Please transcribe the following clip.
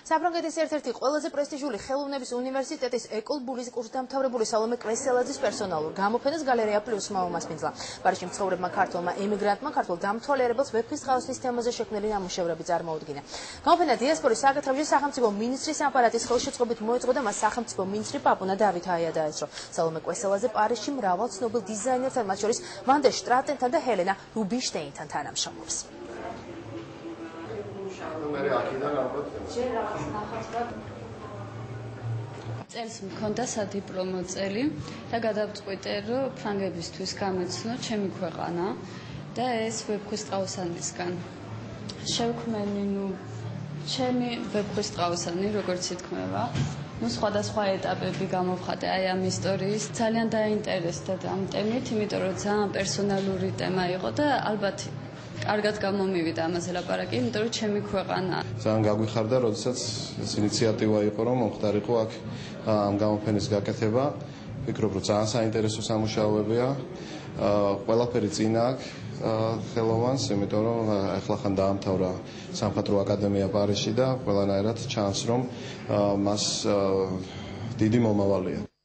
საფრანგეთის ერთ-ერთი ყველაზე პრესტიჟული ხელოვნების უნივერსიტეტის ეკოლ ბულის კურსდამთავრებული სალომე კვესელაძის პერსონალურ გამოფენას გალერეა პლუსმა უმასპინძლა. პარიზში მცხოვრებმა ქართველმა ემიგრანტმა ქართულ დამთვალიერებელს ვეფხისტყაოსნის თემაზე შექმნილი ნამუშევრები წარმოუდგინა. გამოფენა დიასპორის საკათრებში სახელმწიფო მინისტრის აპარატის ხელშეწყობით მოეწყო და მას სახელმწიფო მინისტრი პაპუნა დავით აია დაესწრო. სალომე კვესელაძე პარიზში მრავალ ცნობილ დიზაინერთან, მათ შორის ვან დე შტრატენთან და ჰელენა რუბინშტეინთან თანამშრომლობს. წელს მქონდა სადიპლომო წელი და გადავწყვიტე, რომ ფრანგებისთვის გამეცნო ჩემი ქვეყანა და ეს ვეფხისტყაოსანისგან. შევქმენი ჩემი ვეფხისტყაოსანი, როგორც ითქმება. სხვადასხვა ეტაპები გამოვხატე აი ამ ისტორიის. ძალიან დაინტერესდა ამ თემით, იმიტომ რომ ძალიან პერსონალური თემა იყო და ალბათ კარგად გამომივიდა ამაზე ლაპარაკი, იმიტომ რომ ჩემი ქვეყანა. ძალიან გაგვიხარდა, როდესაც ეს ინიციატივა იყო, რომ მომხდარიყო აქ ამ გამოფენის გაკეთება. ვფიქრობ, რომ ძალიან საინტერესო სამუშაოებია. ყველაფერი წინა აქ ხელოვანს, იმიტომ რომ ახლახან დაამთავრა სამხატვრო აკადემია პარიზში და ყველანაირად ჩანს, რომ მას დიდი მომავალი აქვს.